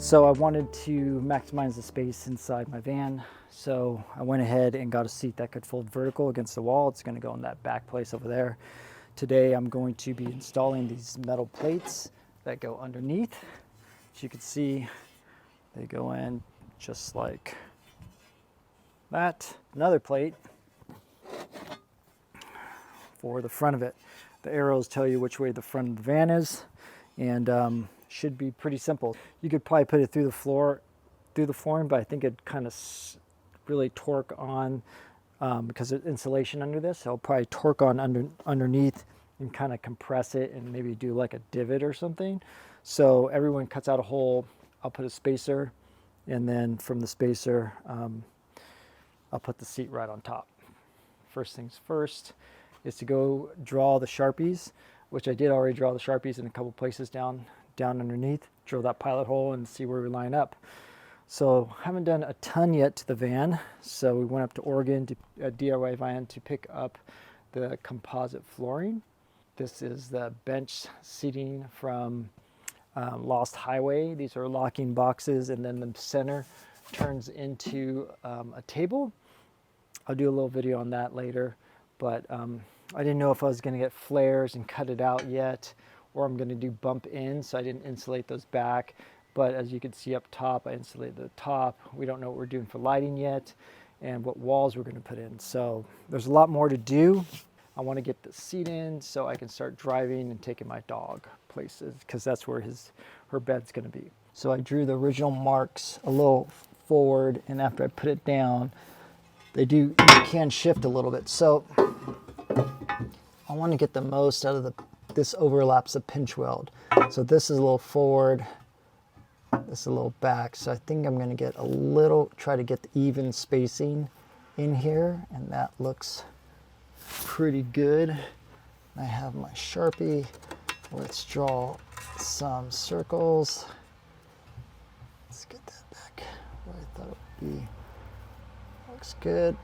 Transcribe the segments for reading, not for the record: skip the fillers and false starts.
So I wanted to maximize the space inside my van. So I went ahead and got a seat that could fold vertical against the wall. It's going to go in that back place over there. Today I'm going to be installing these metal plates that go underneath. As you can see, they go in just like that. Another plate for the front of it. The arrows tell you which way the front of the van is, and should be pretty simple. You could probably put it through the flooring, but I think it kind of really torque on because of insulation under this. I'll probably torque on underneath and kind of compress it and maybe do like a divot or something. So everyone cuts out a hole. I'll put a spacer, and then from the spacer, I'll put the seat right on top. First things first is to go draw the Sharpies, which I did already draw the Sharpies in a couple places down underneath, drill that pilot hole and see where we line up. So haven't done a ton yet to the van. So we went up to Oregon to a DIY van to pick up the composite flooring. This is the bench seating from Lost Highway. These are locking boxes, and then the center turns into a table. I'll do a little video on that later, but I didn't know if I was going to get flares and cut it out yet, or I'm going to do bump in, so I didn't insulate those back. But as you can see up top, I insulated the top. We don't know what we're doing for lighting yet and what walls we're going to put in. So there's a lot more to do. I want to get the seat in so I can start driving and taking my dog places, because that's where her bed's going to be. So I drew the original marks a little forward, and after I put it down, you can shift a little bit. So I want to get the most out of this overlaps the pinch weld. So this is a little forward, this is a little back. So I think I'm going to try to get the even spacing in here, and that looks pretty good. I have my Sharpie. Let's draw some circles. Let's get that back where I thought it would be. Looks good.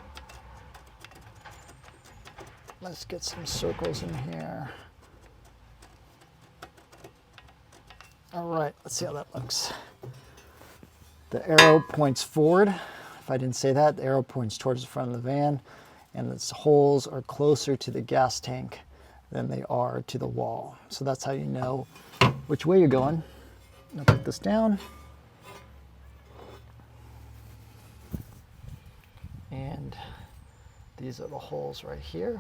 Let's get some circles in here. All right, let's see how that looks. The arrow points forward. If I didn't say that, the arrow points towards the front of the van, and its holes are closer to the gas tank than they are to the wall. So that's how you know which way you're going. I'll put this down. And these are the holes right here.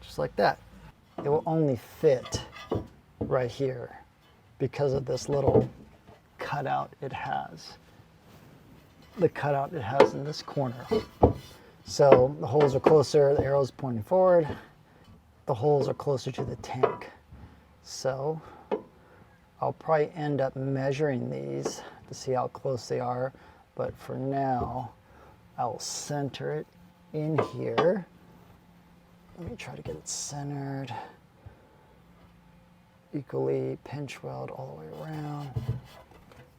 Just like that. It will only fit right here because of this little cutout it has. The cutout it has in this corner. So the holes are closer, the arrow's pointing forward. The holes are closer to the tank. So I'll probably end up measuring these to see how close they are, but for now, I will center it in here. Let me try to get it centered equally, pinch weld all the way around.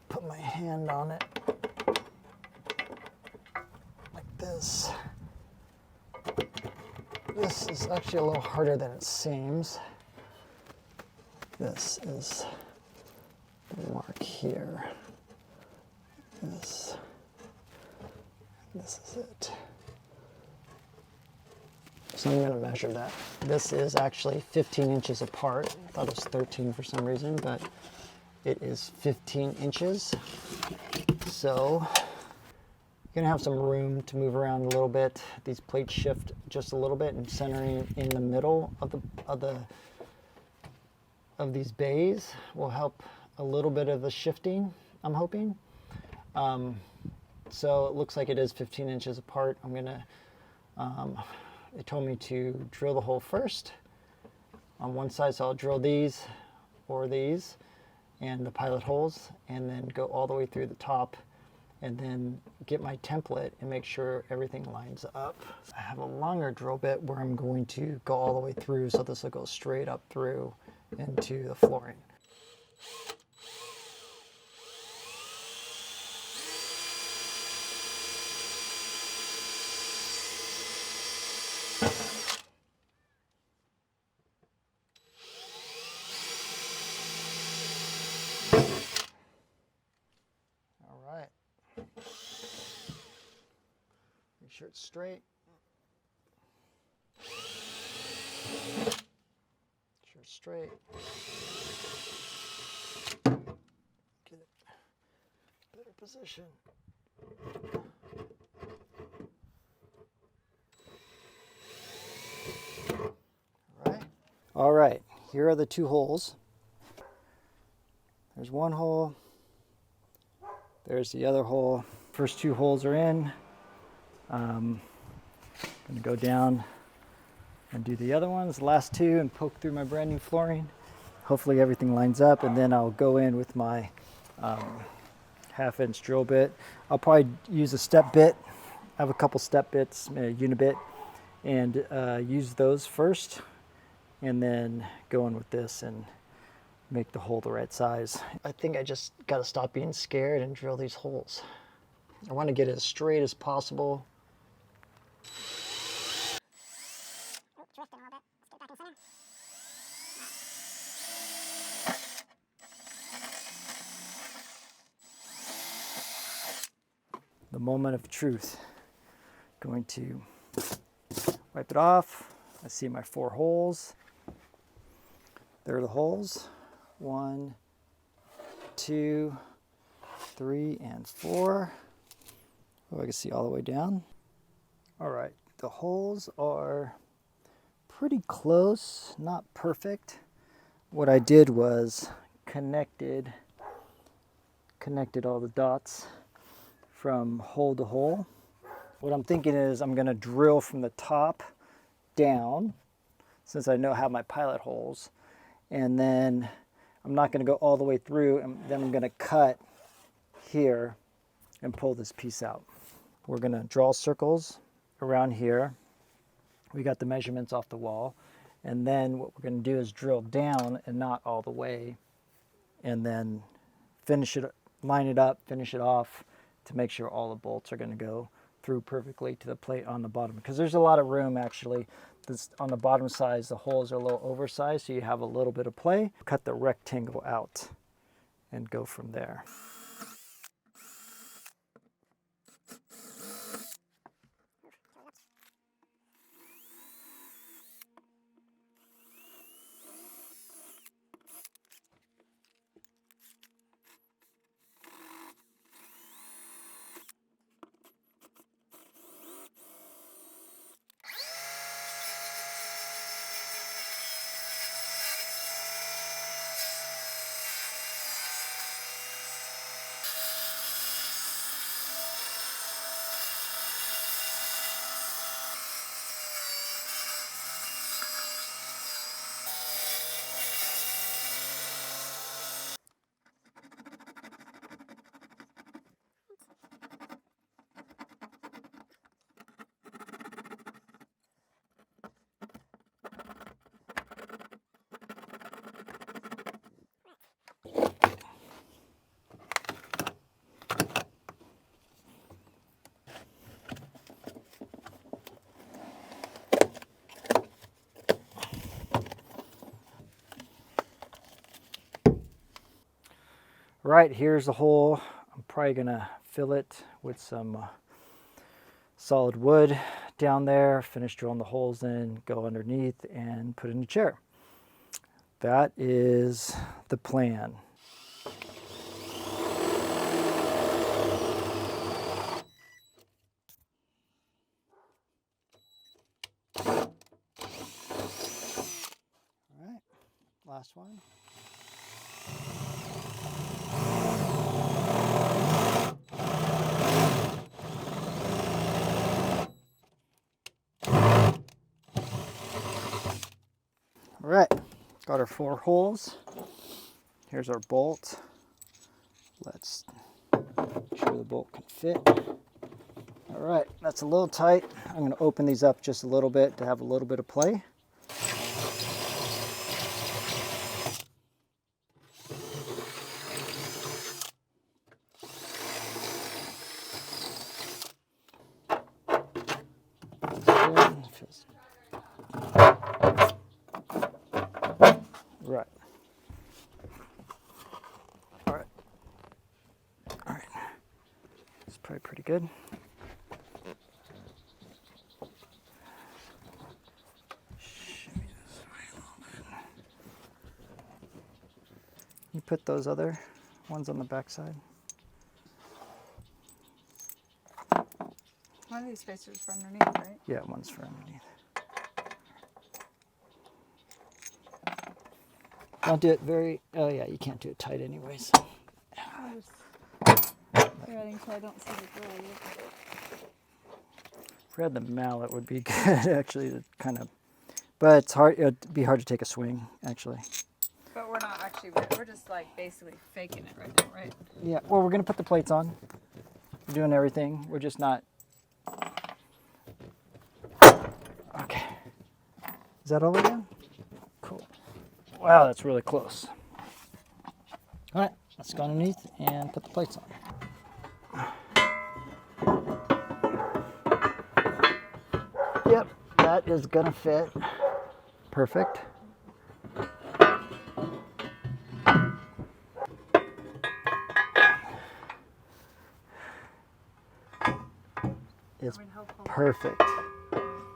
Put my hand on it like this. This is actually a little harder than it seems. This is the mark here. This is it. So I'm going to measure that. This is actually 15 inches apart. I thought it was 13 for some reason, but it is 15 inches. So you're going to have some room to move around a little bit. These plates shift just a little bit, and centering in the middle of these bays will help a little bit of the shifting, I'm hoping. So it looks like it is 15 inches apart. I'm gonna, it told me to drill the hole first on one side, so I'll drill these or these and the pilot holes, and then go all the way through the top, and then get my template and make sure everything lines up. I have a longer drill bit where I'm going to go all the way through, so this will go straight up through into the flooring. sure it's straight. Sure it's straight. Get it better position. All right, here are the two holes. There's one hole. There's the other hole. First two holes are in. I'm gonna go down and do the other ones, the last two, and poke through my brand new flooring. Hopefully everything lines up, and then I'll go in with my 1/2-inch drill bit. I'll probably use a step bit. I have a couple step bits, a unibit, and use those first, and then go in with this and make the hole the right size. I think I just gotta stop being scared and drill these holes. I want to get it as straight as possible. The moment of truth. Going to wipe it off. I see my 4 holes. There are the holes. 1, 2, 3, and 4. Oh, I can see all the way down. All right, the holes are pretty close, not perfect. What I did was connected all the dots from hole to hole. What I'm thinking is I'm gonna drill from the top down, since I know how my pilot holes, and then I'm not gonna go all the way through, and then I'm gonna cut here and pull this piece out. We're gonna draw circles around here. We got the measurements off the wall, and then what we're gonna do is drill down and not all the way, and then finish it, line it up, finish it off to make sure all the bolts are gonna go through perfectly to the plate on the bottom, because there's a lot of room actually. This, on the bottom side, the holes are a little oversized, so you have a little bit of play. Cut the rectangle out and go from there. Right, here's the hole. I'm probably gonna fill it with some solid wood down there, finish drilling the holes in, go underneath, and put in a chair. That is the plan. All right, last one. All right, got our 4 holes. Here's our bolt. Let's make sure the bolt can fit. All right, that's a little tight. I'm gonna open these up just a little bit to have a little bit of play. Right. All right. All right. It's probably pretty good. put those other ones on the back side? One of these spacers for underneath, right? Yeah, one's for underneath. Don't do it very, oh yeah, you can't do it tight anyways. I'm just threading so I don't see the glue. If we had the mallet, would be good actually to kind of, but it's hard, it'd be hard to take a swing actually. But we're not actually, we're just like basically faking it right now, right? Yeah, well, we're gonna put the plates on. We're doing everything, we're just not. Okay. Is that all we're doing? Cool. Wow, that's really close. All right, let's go underneath and put the plates on. Yep, that is gonna fit. Perfect. It's perfect.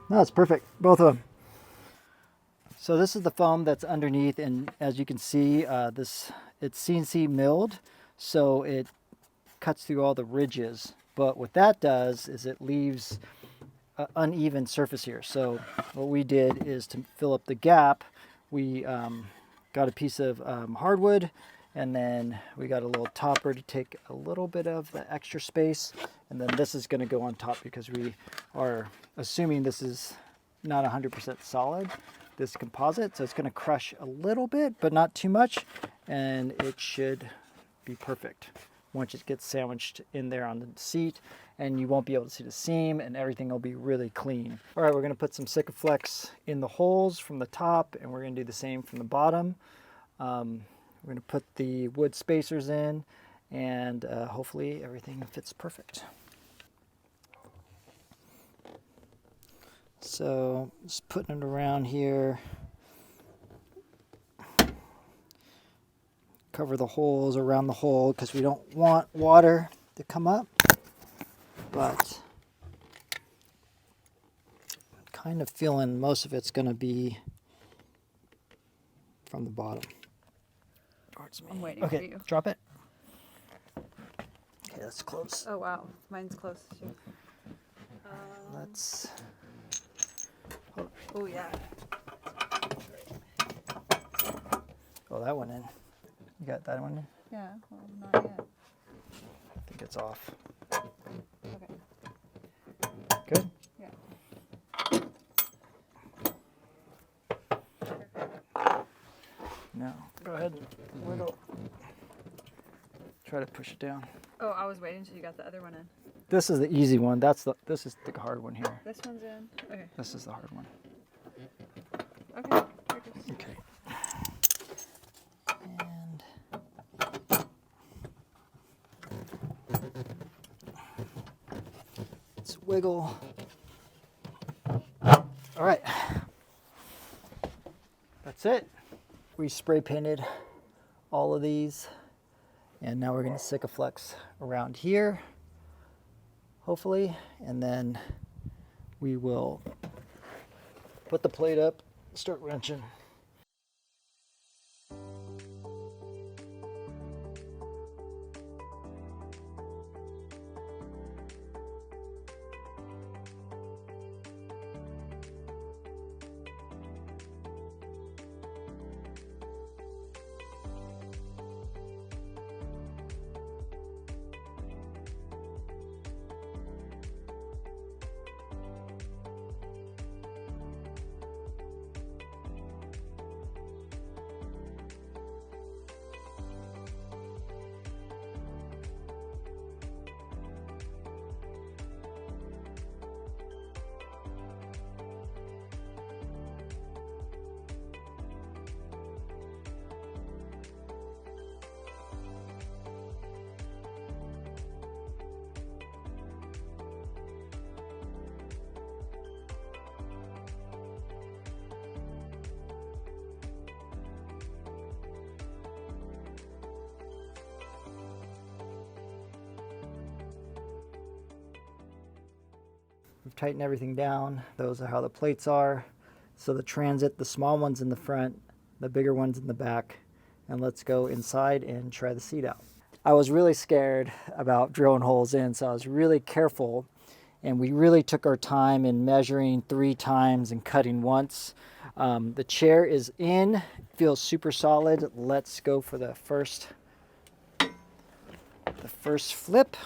No, it's perfect. Both of them. So this is the foam that's underneath, and as you can see, it's CNC milled, so it cuts through all the ridges. But what that does is it leaves an uneven surface here. So what we did is to fill up the gap, we got a piece of hardwood, and then we got a little topper to take a little bit of the extra space, and then this is going to go on top because we are assuming this is not 100% solid, this composite, so it's going to crush a little bit but not too much, and it should be perfect once it gets sandwiched in there on the seat, and you won't be able to see the seam, and everything will be really clean. All right, we're going to put some Sikaflex in the holes from the top, and we're going to do the same from the bottom. We're going to put the wood spacers in, and hopefully everything fits perfect. So just putting it around here. Cover the holes around the hole because we don't want water to come up, but I'm kind of feeling most of it's going to be from the bottom. I'm waiting for you. Drop it. Okay, that's close. Oh wow, mine's close too. Let's. Oh yeah. Oh, that one in. You got that one in? Yeah, well, not yet. I think it's off. Okay. Good? Yeah. No. Go ahead and wiggle. Try to push it down. Oh, I was waiting until you got the other one in. This is the easy one. This is the hard one here. This one's in. Okay. This is the hard one. Okay. Here it goes. Okay. And let's wiggle. All right. That's it. We spray painted all of these, and now we're going to Sikaflex around here, hopefully, and then we will put the plate up, start wrenching. We've tightened everything down. Those are how the plates are. So the transit, the small ones in the front, the bigger ones in the back, and let's go inside and try the seat out. I was really scared about drilling holes in, so I was really careful, and we really took our time in measuring 3 times and cutting once. The chair is in, feels super solid. Let's go for the first flip.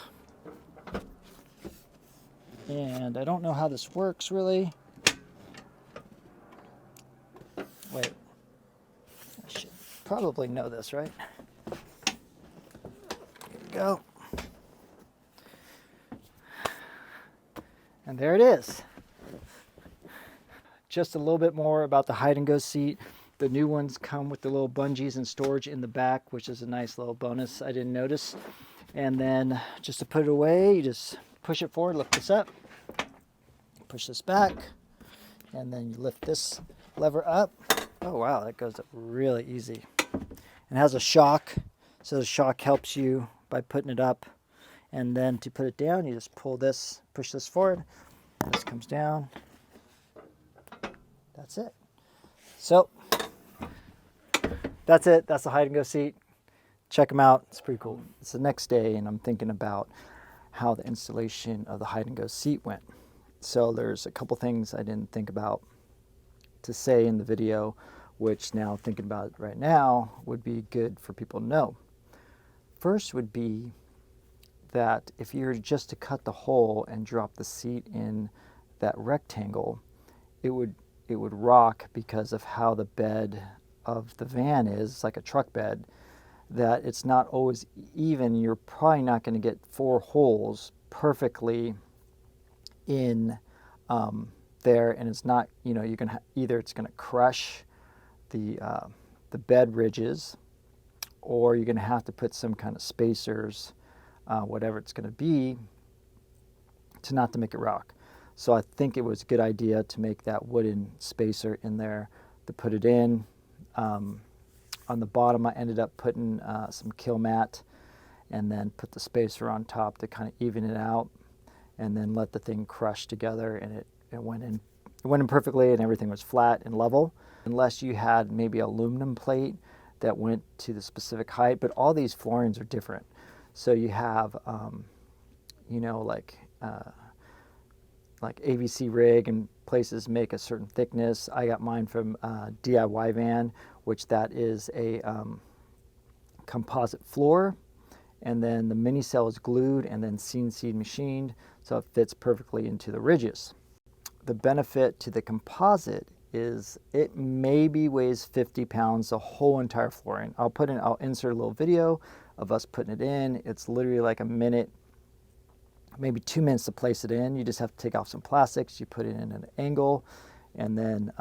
And I don't know how this works really. Wait, I should probably know this, right? Here we go. And there it is. Just a little bit more about the hide and go seat. The new ones come with the little bungees and storage in the back, which is a nice little bonus I didn't notice. And then just to put it away, you just push it forward, lift this up, push this back, and then you lift this lever up. Oh wow, that goes up really easy. It has a shock, so the shock helps you by putting it up. And then to put it down, you just pull this, push this forward, this comes down. That's it. So that's it. That's the hide and go seat. Check them out. It's pretty cool. It's the next day, and I'm thinking about how the installation of the hide and go seat went. So there's a couple things I didn't think about to say in the video, which now thinking about it right now would be good for people to know. First would be that if you were just to cut the hole and drop the seat in that rectangle, it would rock because of how the bed of the van is. It's like a truck bed, that it's not always even. You're probably not going to get 4 holes perfectly in there, and it's not, you know, you can either it's going to crush the bed ridges, or you're going to have to put some kind of spacers, whatever it's going to be, to not to make it rock. So I think it was a good idea to make that wooden spacer in there to put it in. On the bottom, I ended up putting some kill mat, and then put the spacer on top to kind of even it out, and then let the thing crush together, and it went in. It went in perfectly, and everything was flat and level, unless you had maybe aluminum plate that went to the specific height. But all these floorings are different. So you have, you know, like ABC Rig and places make a certain thickness. I got mine from DIY Van, which that is a composite floor, and then the mini cell is glued and then CNC machined, so it fits perfectly into the ridges. The benefit to the composite is it maybe weighs 50 pounds, the whole entire flooring. I'll insert a little video of us putting it in. It's literally like a minute, maybe 2 minutes to place it in. You just have to take off some plastics, you put it in an angle, and then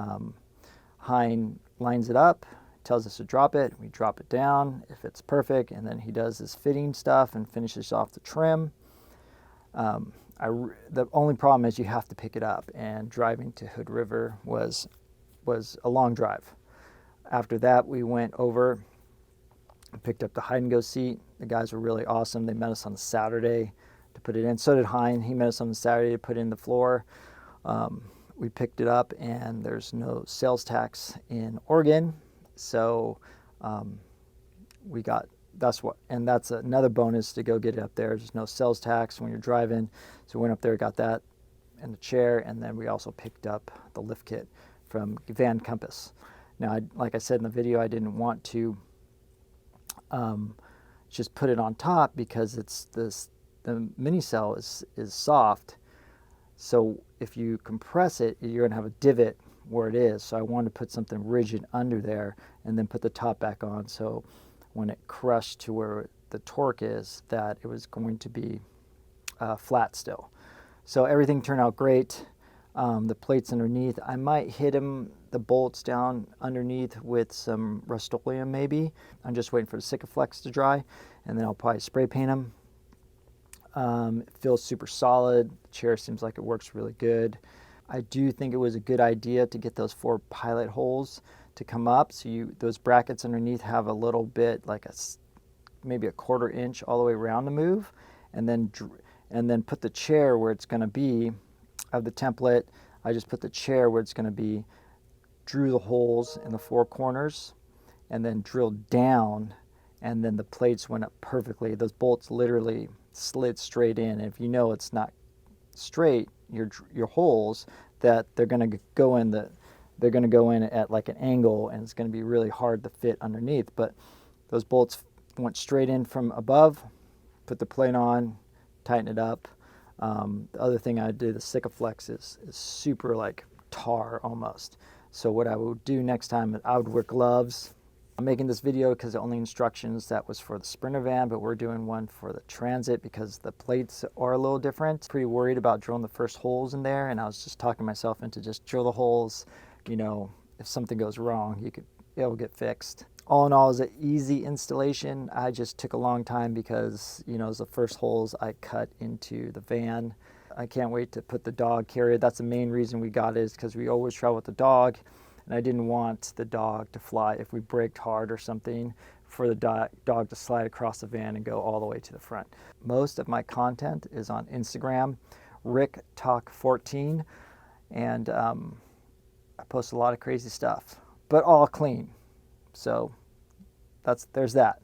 Hein lines it up, tells us to drop it, we drop it down if it's perfect, and then he does his fitting stuff and finishes off the trim. The only problem is you have to pick it up, and driving to Hood River was a long drive. After that, we went over and picked up the hide and go seat. The guys were really awesome. They met us on Saturday to put it in. So did Hein. He met us on Saturday to put in the floor. We picked it up, and there's no sales tax in Oregon, so that's another bonus to go get it up there. There's no sales tax when you're driving. So we went up there, got that and the chair, and then we also picked up the lift kit from Van Compass. Now, like I said in the video, I didn't want to just put it on top because the mini cell is soft. So if you compress it, you're going to have a divot where it is. So I wanted to put something rigid under there and then put the top back on. So when it crushed to where the torque is, that it was going to be flat still. So everything turned out great. The plates underneath, I might hit the bolts down underneath with some Rust-Oleum maybe. I'm just waiting for the Sikaflex to dry, and then I'll probably spray paint them. It feels super solid. The chair seems like it works really good. I do think it was a good idea to get those 4 pilot holes to come up. So those brackets underneath have a little bit, like maybe a 1/4 inch all the way around to move, and then put the chair where it's going to be. Of the template, I just put the chair where it's going to be, drew the holes in the 4 corners, and then drilled down, and then the plates went up perfectly. Those bolts literally slid straight in. And if you know it's not straight, your holes, that they're going to go in at like an angle, and it's going to be really hard to fit underneath. But those bolts went straight in from above. Put the plate on, tighten it up. The other thing I do, the Sikaflex is super like tar almost. So what I would do next time, I would wear gloves. I'm making this video because the only instructions that was for the Sprinter van, but we're doing one for the Transit because the plates are a little different. Pretty worried about drilling the first holes in there, and I was just talking myself into just drill the holes. You know, if something goes wrong, it'll get fixed. All in all, it's an easy installation. I just took a long time because, you know, it was the first holes I cut into the van. I can't wait to put the dog carrier. That's the main reason we got it, is because we always travel with the dog, and I didn't want the dog to fly if we braked hard or something, for the dog to slide across the van and go all the way to the front. Most of my content is on Instagram, RickTalk14, and I post a lot of crazy stuff, but all clean. So there's that.